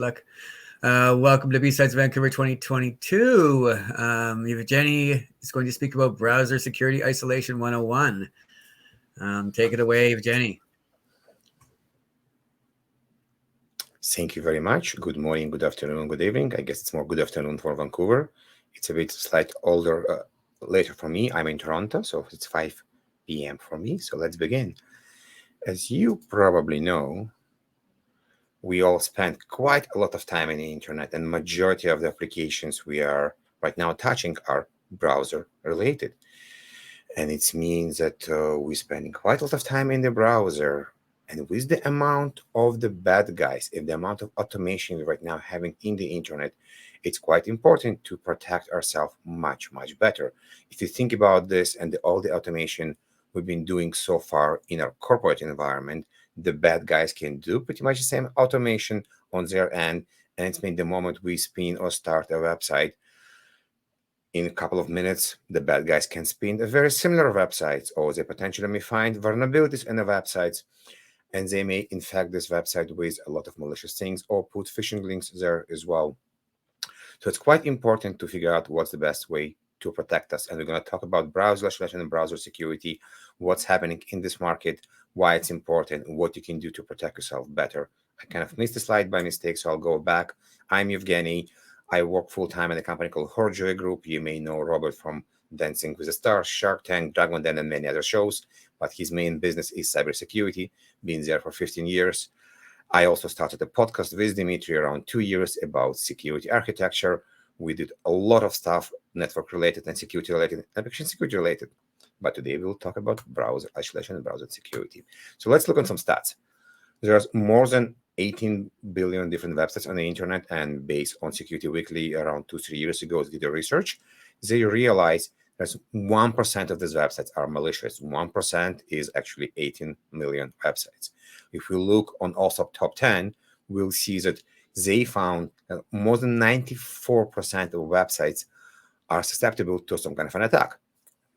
luck. Welcome to B-Sides Vancouver 2022. Evgeniy is going to speak about Browser Security Isolation 101. Take it away, Evgeniy. Thank you very much. Good morning, good afternoon, good evening. I guess it's more good afternoon for Vancouver. It's a bit slight older later for me. I'm in Toronto, so it's 5 p.m. for me. So let's begin. As you probably know, we all spend quite a lot of time on the internet, and majority of the applications we are right now touching are browser related. And it means that we're spending quite a lot of time in the browser. And with the amount of the bad guys and the amount of automation we right now having in the internet, it's quite important to protect ourselves much, much better. If you think about this and all the automation we've been doing so far in our corporate environment, the bad guys can do pretty much the same automation on their end. And it's mean the moment we spin or start a website, in a couple of minutes, the bad guys can spin a very similar websites, or they potentially may find vulnerabilities in the websites, and they may infect this website with a lot of malicious things or put phishing links there as well. So it's quite important to figure out what's the best way to protect us. And we're going to talk about browser isolation and browser security, what's happening in this market, why it's important, and what you can do to protect yourself better. I kind of missed the slide by mistake, so I'll go back. I'm Evgeniy. I work full-time at a company called Horjoy Group. You may know Robert from Dancing with the Stars, Shark Tank, Dragon Den, and many other shows. But his main business is cybersecurity, been there for 15 years. I also started a podcast with Dimitri around 2 years about security architecture. We did a lot of stuff, network-related and security-related, application security-related. But today we'll talk about browser isolation and browser security. So let's look at some stats. There's more than 18 billion different websites on the internet, and based on Security Weekly around 2-3 years ago, they did the research. They realized that 1% of these websites are malicious. 1% is actually 18 million websites. If we look on also top 10, we'll see that they found that more than 94% of websites are susceptible to some kind of an attack,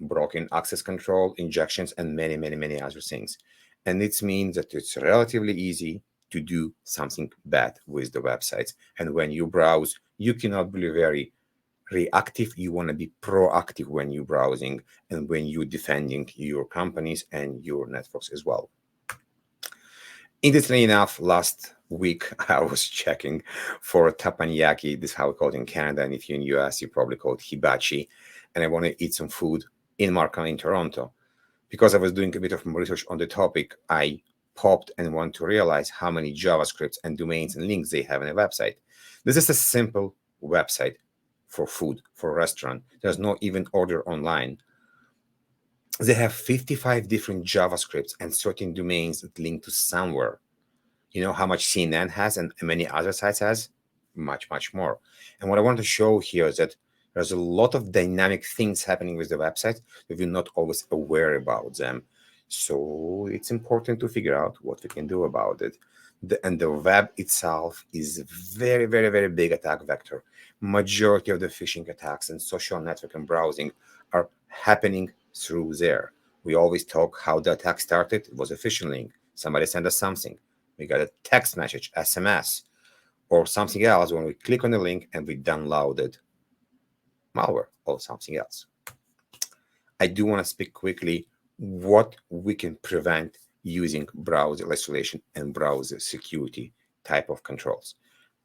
broken access control, injections, and many, many, many other things. And it means that it's relatively easy to do something bad with the websites. And when you browse, you cannot be very reactive. You want to be proactive when you're browsing and when you're defending your companies and your networks as well. Interestingly enough, last week I was checking for Teppanyaki. This is how we call it in Canada. And if you're in US, you probably call it hibachi. And I want to eat some food in Markham in Toronto. Because I was doing a bit of research on the topic, I popped and want to realize how many JavaScripts and domains and links they have in a website. This is a simple website for food, for a restaurant. There's no even order online. They have 55 different JavaScripts and certain domains that link to somewhere. You know how much CNN has and many other sites has? Much, much more. And what I want to show here is that there's a lot of dynamic things happening with the website that we're not always aware about them. So it's important to figure out what we can do about it. And the web itself is very, very, very big attack vector. Majority of the phishing attacks and social network and browsing are happening through there. We always talk how the attack started. It was a phishing link. Somebody sent us something. We got a text message, SMS, or something else when we click on the link and we downloaded malware or something else. I do want to speak quickly what we can prevent using browser isolation and browser security type of controls.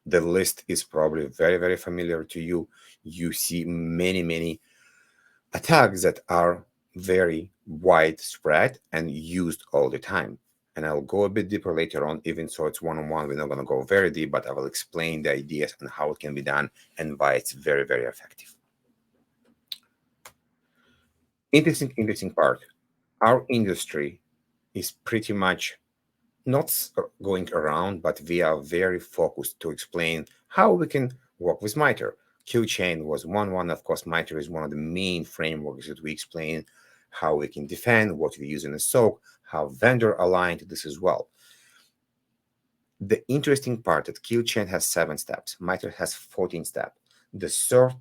The list is probably very, very familiar to you. You see many, many attacks that are very widespread and used all the time. And I'll go a bit deeper later on, even so it's one-on-one. We're not going to go very deep, but I will explain the ideas and how it can be done and why it's very, very effective. Interesting part. Our industry is pretty much not going around, but we are very focused to explain how we can work with Mitre. Qchain was one. Of course, Mitre is one of the main frameworks that we explain how we can defend, what we use in a SOAK, how vendor aligned to this as well. The interesting part that Qchain has 7 steps, Mitre has 14 steps. The third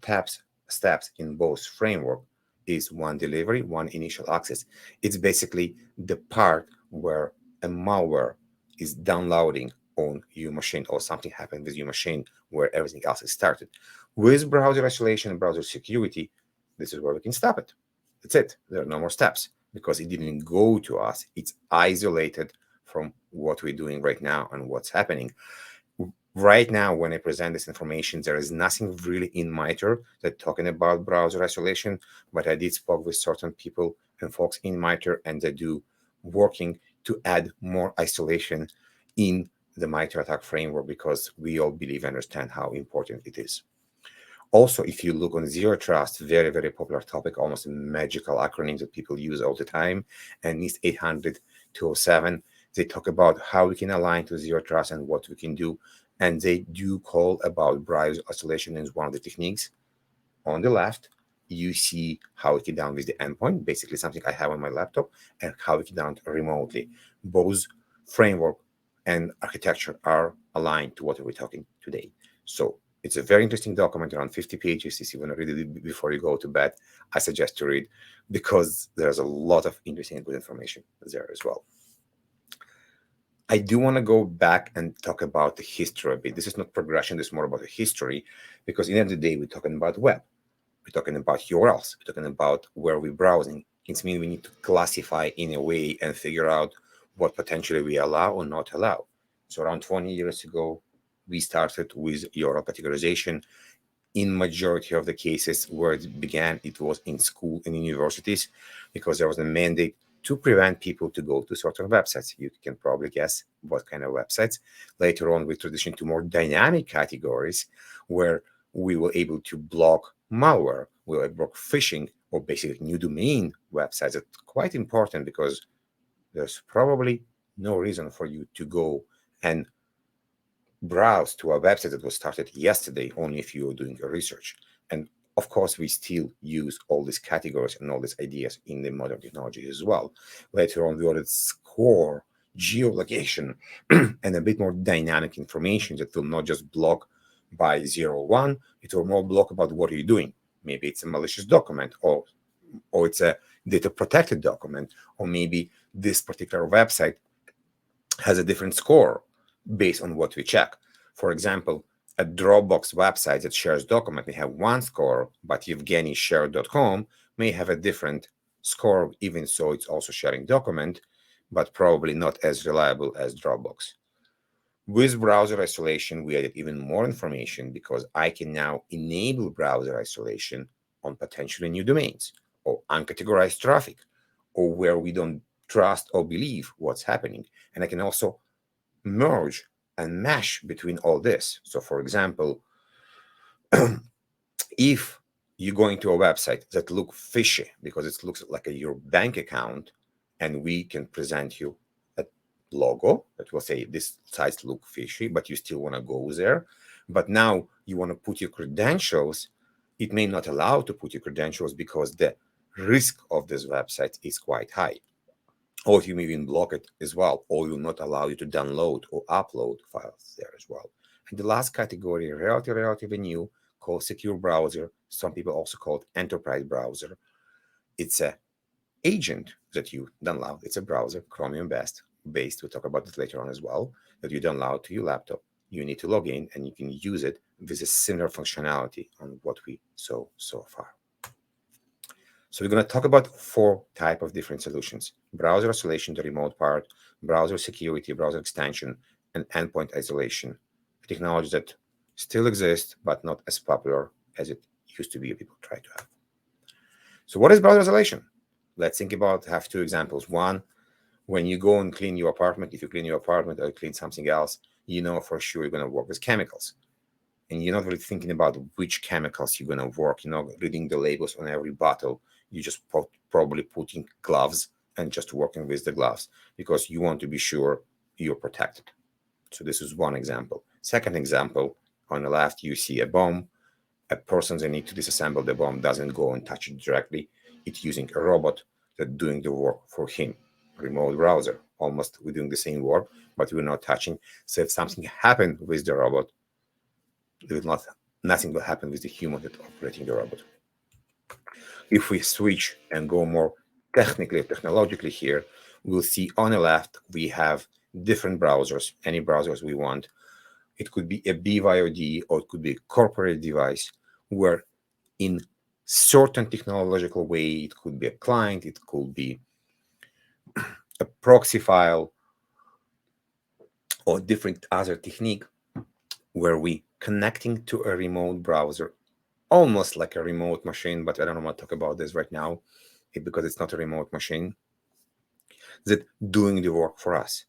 steps in both framework is one delivery, one initial access. It's basically the part where a malware is downloading on your machine, or something happened with your machine where everything else is started. With browser isolation and browser security, this is where we can stop it. That's it. There are no more steps because it didn't go to us. It's isolated from what we're doing right now and what's happening. Right now, when I present this information, there is nothing really in Mitre that talking about browser isolation, but I did spoke with certain people and folks in Mitre, and they do working to add more isolation in the Mitre attack framework because we all believe and understand how important it is. Also, if you look on Zero Trust, very, very popular topic, almost a magical acronym that people use all the time, and NIST 800-207, they talk about how we can align to Zero Trust and what we can do. And they do call about browser isolation as one of the techniques. On the left, you see how we can down with the endpoint, basically something I have on my laptop, and how we can down remotely. Both framework and architecture are aligned to what we're talking today. So it's a very interesting document, around 50 pages. If you want to read it before you go to bed, I suggest to read because there's a lot of interesting and good information there as well. I do want to go back and talk about the history a bit. This is not progression, this is more about the history, because in the end of the day, we're talking about web. We're talking about URLs. We're talking about where we're browsing. It means we need to classify in a way and figure out what potentially we allow or not allow. So around 20 years ago, we started with URL categorization. In majority of the cases where it began, it was in school and universities because there was a mandate to prevent people to go to certain websites. You can probably guess what kind of websites. Later on, we transitioned to more dynamic categories where we were able to block malware, we were block phishing, or basically new domain websites. That's quite important because there's probably no reason for you to go and browse to a website that was started yesterday, only if you are doing your research. And of course, we still use all these categories and all these ideas in the modern technology as well. Later on, we added score, geolocation, and a bit more dynamic information that will not just block by 0, 1, it will more block about what are you doing. Maybe it's a malicious document, or it's a data protected document, or maybe this particular website has a different score based on what we check. For example, a Dropbox website that shares document may have one score, but Evgeniy shared.com may have a different score, even so it's also sharing document, but probably not as reliable as Dropbox. With browser isolation, we added even more information because I can now enable browser isolation on potentially new domains or uncategorized traffic or where we don't trust or believe what's happening. And I can also merge and mesh between all this. So for example, if you go into a website that looks fishy because it looks like your bank account, and we can present you a logo that will say this sites look fishy, but you still want to go there. But now you want to put your credentials, it may not allow to put your credentials because the risk of this website is quite high. Or you may even block it as well, or will not allow you to download or upload files there as well. And the last category, relatively new, called secure browser. Some people also call it enterprise browser. It's a agent that you download. It's a browser, Chromium based. We'll talk about this later on as well, that you download to your laptop. You need to log in and you can use it with a similar functionality on what we saw so far. So we're going to talk about 4 types of different solutions: browser isolation, the remote part, browser security, browser extension, and endpoint isolation. A technology that still exists, but not as popular as it used to be, people try to have. So what is browser isolation? Let's think about, have 2 examples. One, when you go and clean your apartment, if you clean your apartment or clean something else, you know for sure you're going to work with chemicals. And you're not really thinking about which chemicals you're going to work, reading the labels on every bottle. You just probably putting gloves and just working with the gloves because you want to be sure you're protected. So this is one example. Second example, on the left, you see a bomb. A person that needs to disassemble the bomb doesn't go and touch it directly. It's using a robot that's doing the work for him. Remote browser, almost we're doing the same work, but we're not touching. So if something happened with the robot, nothing will happen with the human that operating the robot. If we switch and go more technologically here, we'll see on the left, we have different browsers, any browsers we want. It could be a BYOD or it could be a corporate device where in certain technological way, it could be a client, it could be a proxy file or different other technique where we connecting to a remote browser, almost like a remote machine, but I don't want to talk about this right now because it's not a remote machine, that doing the work for us.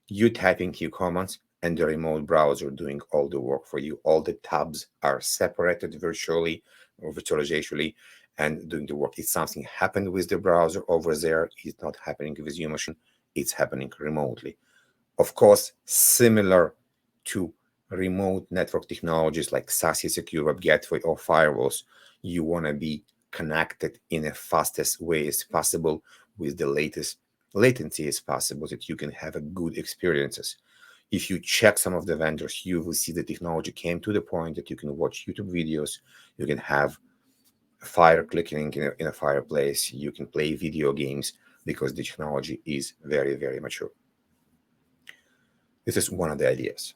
You typing your commands and the remote browser doing all the work for you. All the tabs are separated virtually or virtually and doing the work. If something happened with the browser over there, it's not happening with your machine, it's happening remotely. Of course, similar to remote network technologies like SASE, Secure Web Gateway, or firewalls, you want to be connected in the fastest way as possible with the latest latency as possible, that you can have a good experiences. If you check some of the vendors, you will see the technology came to the point that you can watch YouTube videos, you can have fire clicking in a fireplace, you can play video games because the technology is very, very mature. This is one of the ideas.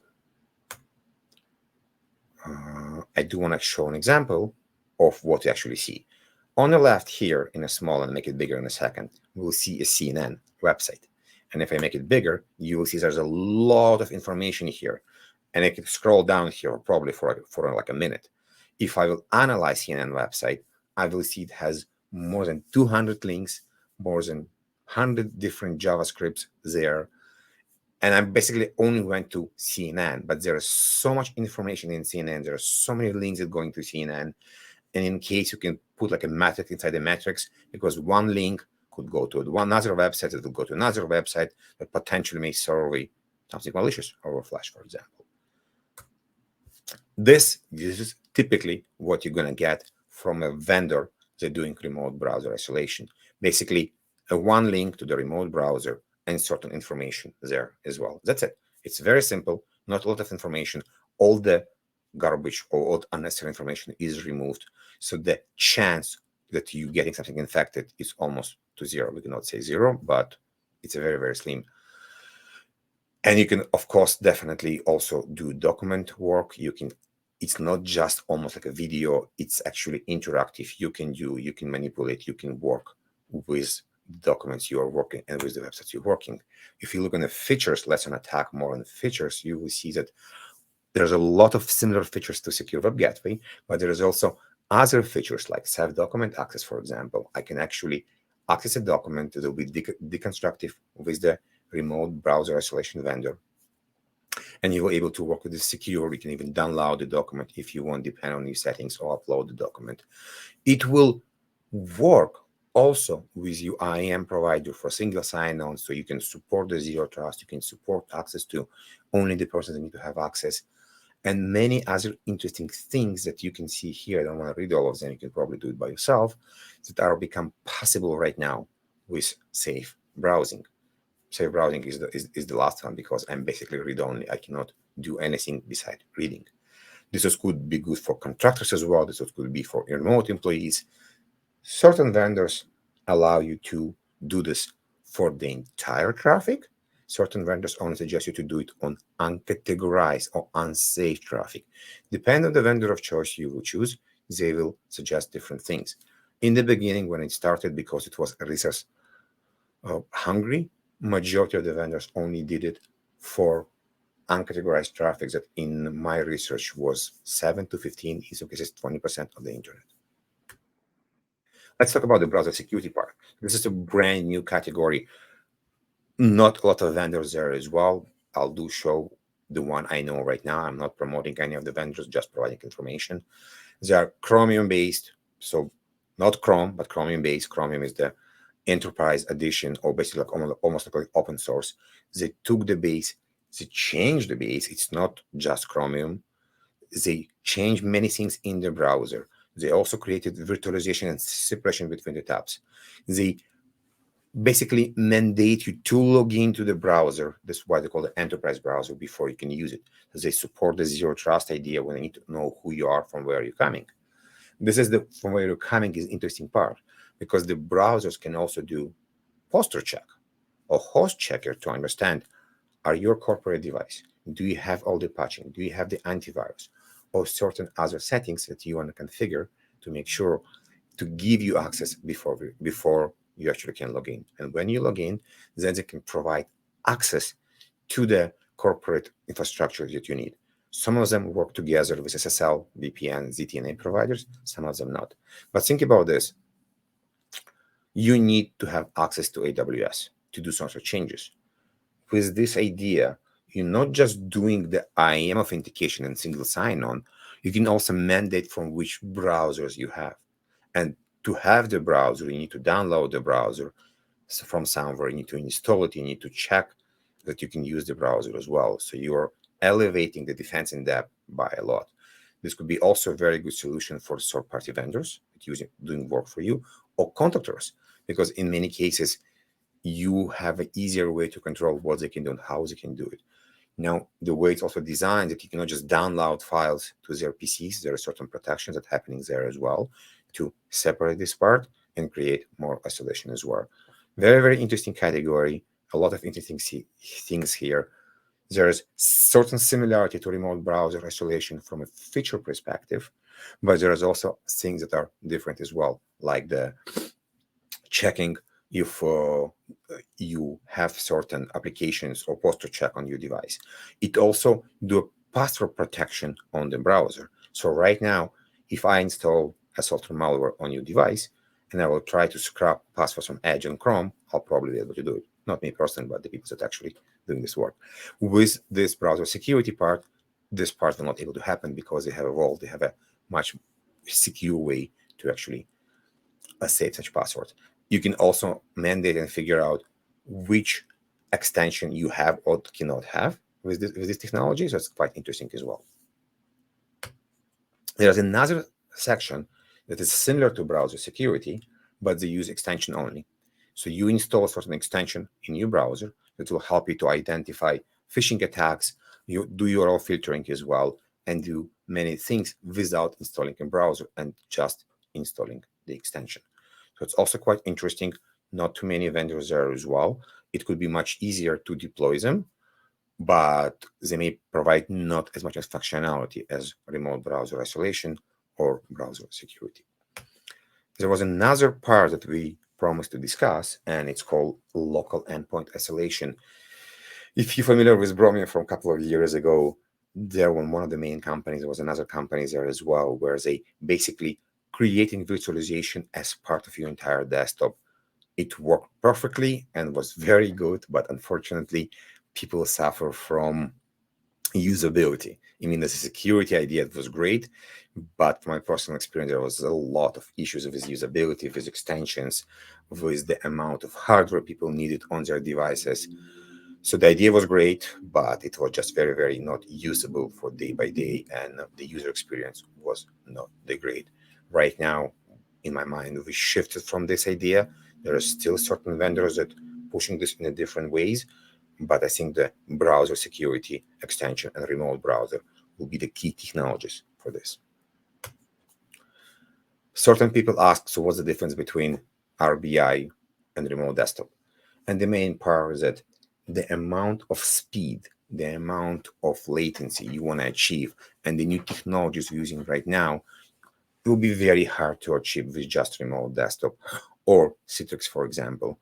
I do want to show an example of what you actually see. On the left here, in a small, and make it bigger in a second, we'll see a CNN website. And if I make it bigger, you will see there's a lot of information here. And I can scroll down here probably for like a minute. If I will analyze CNN website, I will see it has more than 200 links, more than 100 different JavaScripts there. And I basically only went to CNN, but there is so much information in CNN. There are so many links that going to CNN. And in case you can put like a matrix inside the matrix, because one link could go to one other website, it will go to another website that potentially may serve something malicious over Flash, for example. This is typically what you're going to get from a vendor that's doing remote browser isolation. Basically, a one link to the remote browser and certain information there as well. That's it. It's very simple, not a lot of information. All the garbage or all unnecessary information is removed. So the chance that you getting something infected is almost to zero. We cannot say zero, but it's a very, very slim. And you can, of course, definitely also do document work. It's not just almost like a video, it's actually interactive. You can manipulate, you can work with documents you are working and with the websites you're working. If you look on the features, let's attack more on the features, you will see that there's a lot of similar features to Secure Web Gateway, but there is also other features like self-document access, for example. I can actually access a document that will be deconstructive with the remote browser isolation vendor. And you will be able to work with the secure. You can even download the document if you want, depend on your settings, or upload the document. It will work also with your IAM provider for single sign-on, so you can support the zero trust, you can support access to only the person that need to have access, and many other interesting things that you can see here. I don't want to read all of them, you can probably do it by yourself, that are become possible right now with safe browsing. Safe browsing is the last one, because I'm basically read-only. I cannot do anything besides reading. This could be good for contractors as well. This could be for remote employees. Certain vendors allow you to do this for the entire traffic. Certain vendors only suggest you to do it on uncategorized or unsafe traffic. Depending on the vendor of choice you will choose, they will suggest different things. In the beginning, when it started, because it was resource hungry, majority of the vendors only did it for uncategorized traffic that in my research was 7 to 15, in some cases 20% of the internet. Let's talk about the browser security part. This is a brand new category. Not a lot of vendors there as well. I'll do show the one I know right now. I'm not promoting any of the vendors, just providing information. They are Chromium-based, so not Chrome, but Chromium-based. Chromium is the enterprise edition, or basically like almost like open source. They took the base, they changed the base. It's not just Chromium. They changed many things in the browser. They also created virtualization and separation between the tabs. They basically mandate you to log into the browser. That's why they call the enterprise browser before you can use it. They support the zero trust idea when you need to know who you are, from where you're coming. This is the from where you're coming is interesting part, because the browsers can also do posture check or host checker to understand, are your corporate device? Do you have all the patching? Do you have the antivirus or certain other settings that you want to configure to make sure to give you access before you actually can log in? And when you log in, then they can provide access to the corporate infrastructure that you need. Some of them work together with SSL, VPN, ZTNA providers, some of them not. But think about this. You need to have access to AWS to do some sort of changes. With this idea, you're not just doing the IAM authentication and single sign-on, you can also mandate from which browsers you have. And to have the browser, you need to download the browser from somewhere, you need to install it, you need to check that you can use the browser as well. So you're elevating the defense in depth by a lot. This could be also a very good solution for third-party vendors doing work for you, or contractors, because in many cases, you have an easier way to control what they can do and how they can do it. Now, the way it's also designed that you cannot just download files to their PCs. There are certain protections that are happening there as well to separate this part and create more isolation as well. Very, very interesting category. A lot of interesting things here. There is certain similarity to remote browser isolation from a feature perspective, but there is also things that are different as well, like the checking if you have certain applications or posture check on your device. It also do a password protection on the browser. So right now, if I install a software malware on your device, and I will try to scrap passwords from Edge and Chrome, I'll probably be able to do it. Not me personally, but the people that actually doing this work. With this browser security part, this part will not able to happen because they have evolved. They have a much secure way to actually save such passwords. You can also mandate and figure out which extension you have or cannot have with this technology. So it's quite interesting as well. There's another section that is similar to browser security, but they use extension only. So you install a certain extension in your browser that will help you to identify phishing attacks, you do URL filtering as well, and do many things without installing a browser and just installing the extension. So it's also quite interesting. Not too many vendors there as well. It could be much easier to deploy them, but they may provide not as much as functionality as remote browser isolation or browser security. There was another part that we promised to discuss, and it's called local endpoint isolation. If you're familiar with Bromium from a couple of years ago, there was one of the main companies, there was another company there as well, where they basically creating virtualization as part of your entire desktop. It worked perfectly and was very good, but unfortunately, people suffer from usability. I mean, the security idea was great, but from my personal experience, there was a lot of issues with usability, with extensions, with the amount of hardware people needed on their devices. So the idea was great, but it was just very, very not usable for day by day, and the user experience was not that great. Right now, in my mind, we shifted from this idea. There are still certain vendors that pushing this in a different ways, but I think the browser security extension and remote browser will be the key technologies for this. Certain people ask, so what's the difference between RBI and remote desktop? And the main part is that the amount of speed, the amount of latency you want to achieve, and the new technologies we're using right now, it will be very hard to achieve with just remote desktop or Citrix, for example.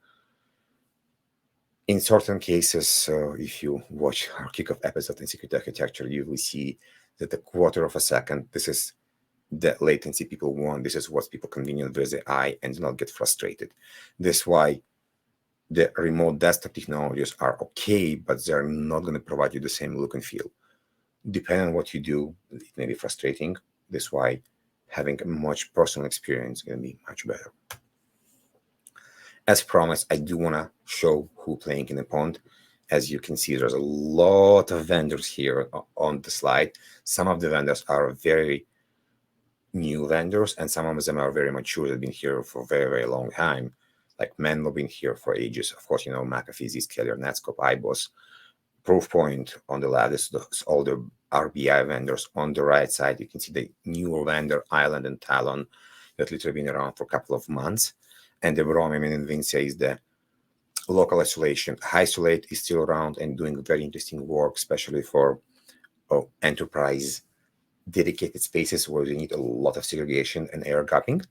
In certain cases, if you watch our kickoff episode in Security Architecture, you will see that a quarter of a second, this is the latency people want. This is what's people convenient with the eye and do not get frustrated. This is why the remote desktop technologies are okay, but they're not going to provide you the same look and feel. Depending on what you do, it may be frustrating. This is why having a much personal experience is going to be much better. As promised, I do want to show who playing in the pond. As you can see, there's a lot of vendors here on the slide. Some of the vendors are very new vendors, and some of them are very mature. They've been here for a very, very long time. Like Menlo been here for ages. Of course, you know, McAfee, Zscaler, Netscope, IBOS, Proofpoint on the left. This is all the RBI vendors. On the right side, you can see the newer vendor, Island and Talon, that literally been around for a couple of months. And the Bromium and Invincia is the local isolation. Isolate is still around and doing very interesting work, especially for enterprise dedicated spaces where you need a lot of segregation and air gapping.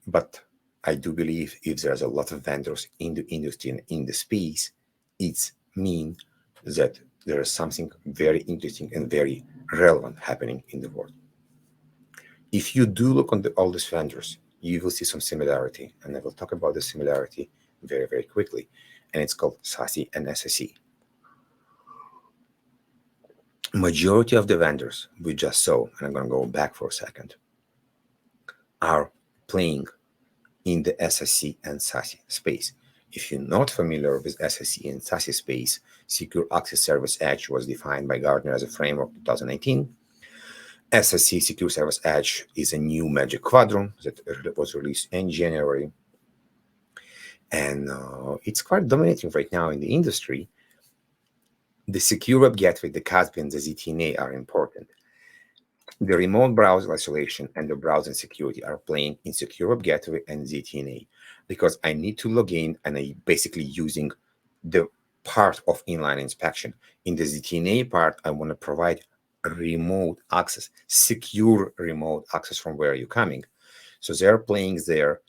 But I do believe if there's a lot of vendors in the industry and in the space, it's mean that there is something very interesting and very relevant happening in the world. If you do look on all these vendors, you will see some similarity, and I will talk about the similarity very, very quickly. And it's called SASE and SSE. Majority of the vendors we just saw, and I'm going to go back for a second, are playing in the SSE and SASE space. If you're not familiar with SSE and SASE space, Secure Access Service Edge was defined by Gartner as a framework in 2019. SSE, Secure Service Edge, is a new Magic Quadrant that was released in January. And it's quite dominating right now in the industry. The Secure Web Gateway, the CASB, and the ZTNA are important. The remote browser isolation and the browsing security are playing in Secure Web Gateway and ZTNA because I need to log in and I'm basically using the part of inline inspection. In the ZTNA part, I want to provide remote access, secure remote access from where you're coming. So they're playing there.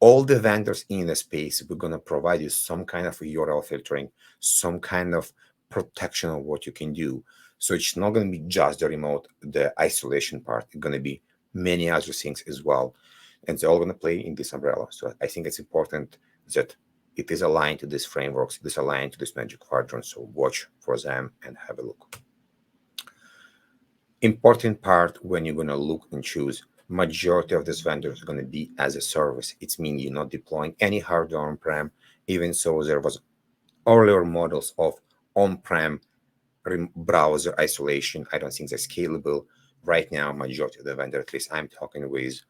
All the vendors in the space, we're going to provide you some kind of URL filtering, some kind of protection of what you can do. So it's not going to be just the remote, the isolation part. It's going to be many other things as well. And they're all going to play in this umbrella. So I think it's important that it is aligned to these frameworks, it is aligned to this Magic Quadrant. So watch for them and have a look. Important part when you're going to look and choose, majority of these vendors are going to be as a service. It means you're not deploying any hardware on-prem. Even so, there was earlier models of on-prem browser isolation. I don't think they're scalable. Right now, majority of the vendors, at least I'm talking with,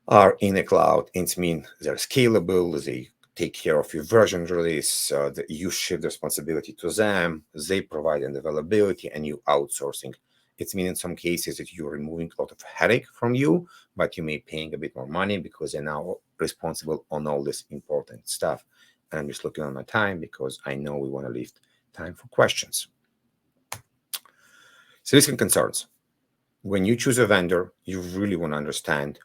are in a cloud. It means they're scalable. They take care of your version release. You shift the responsibility to them. They provide an availability and you outsourcing. It means in some cases that you're removing a lot of headache from you, but you may paying a bit more money because they're now responsible on all this important stuff. And I'm just looking on my time because I know we want to leave time for questions. So risks and concerns. When you choose a vendor, you really want to understand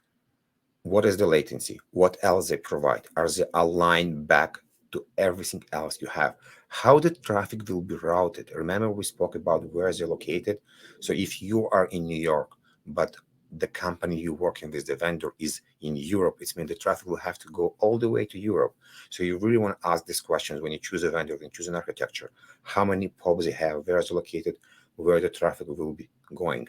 what is the latency, what else they provide, are they aligned back to everything else you have, how the traffic will be routed. Remember we spoke about where they're located. So if you are in New York, but the company you're working with, the vendor, is in Europe, it means the traffic will have to go all the way to Europe. So you really want to ask these questions when you choose a vendor and choose an architecture. How many pubs they have, where it's located, where the traffic will be going.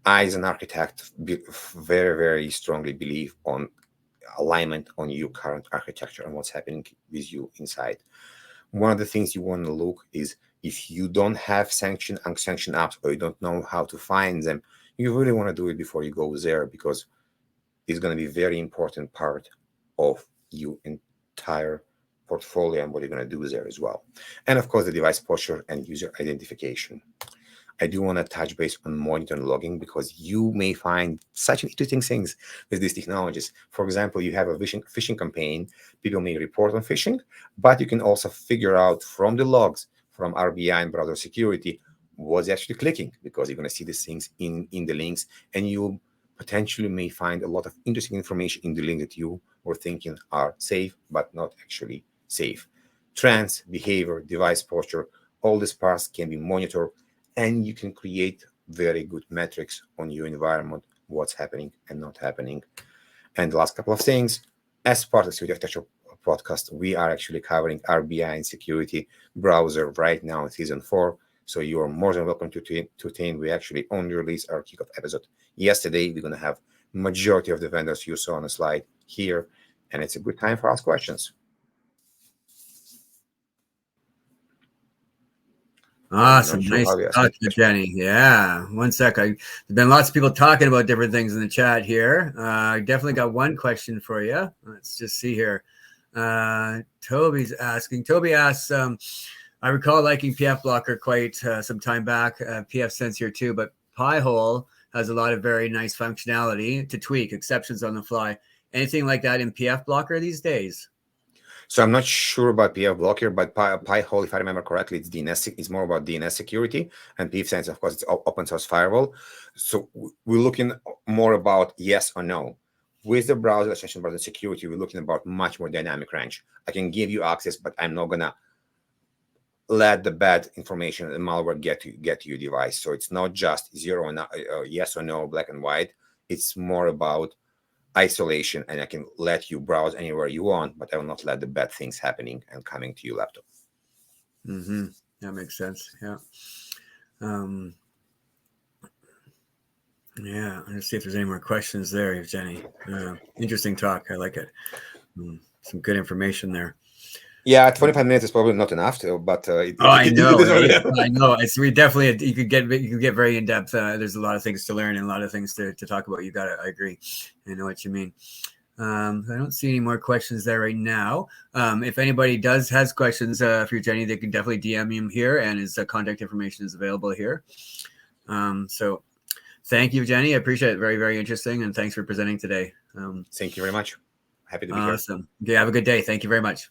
I, as an architect, very, very strongly believe on alignment on your current architecture and what's happening with you inside. One of the things you want to look is if you don't have sanctioned and unsanctioned apps or you don't know how to find them, you really want to do it before you go there because it's going to be a very important part of your entire portfolio and what you're going to do there as well. And of course, the device posture and user identification. I do want to touch base on monitoring and logging because you may find such interesting things with these technologies. For example, you have a phishing campaign. People may report on phishing, but you can also figure out from the logs, from RBI and browser security, what's actually clicking because you're going to see these things in the links, and you potentially may find a lot of interesting information in the link that you were thinking are safe, but not actually safe. Trends, behavior, device posture, all these parts can be monitored, and you can create very good metrics on your environment, what's happening and not happening. And the last couple of things, as part of the Security Architecture podcast, we are actually covering RBI and security browser right now in season 4. So you are more than welcome to tune. We actually only released our kickoff episode yesterday. We're going to have majority of the vendors you saw on the slide here, and it's a good time for us questions. Awesome. Nice talk to Jenny. Yeah. One sec. There's been lots of people talking about different things in the chat here. I definitely got one question for you. Let's just see here. Toby's asking. Toby asks, I recall liking PF Blocker quite some time back. PF Sense here too, but Pi-hole has a lot of very nice functionality to tweak exceptions on the fly. anything like that in PF blocker these days? So I'm not sure about PF blocker, but Pi-hole, if I remember correctly, it's DNS. It's more about DNS security, and pfSense, of course, it's open source firewall. So we're looking more about yes or no. With the browser extension browser security, we're looking about much more dynamic range. I can give you access, but I'm not gonna let the bad information and malware get to your device. So it's not just zero and yes or no, black and white. It's more about isolation, and I can let you browse anywhere you want, but I will not let the bad things happening and coming to your laptop. That makes sense. Yeah. Yeah. Let's see if there's any more questions there, Evgeniy. Interesting talk. I like it. Some good information there. Yeah, 25 minutes is probably not enough, but I know. I know. We definitely, you could get very in depth. There's a lot of things to learn and a lot of things to talk about. I agree. I know what you mean. I don't see any more questions there right now. If anybody has questions for Evgeniy, they can definitely DM him here, and his contact information is available here. So thank you, Evgeniy. I appreciate it. Very, very interesting, and thanks for presenting today. Thank you very much. Happy to be here. Awesome. Okay, have a good day. Thank you very much.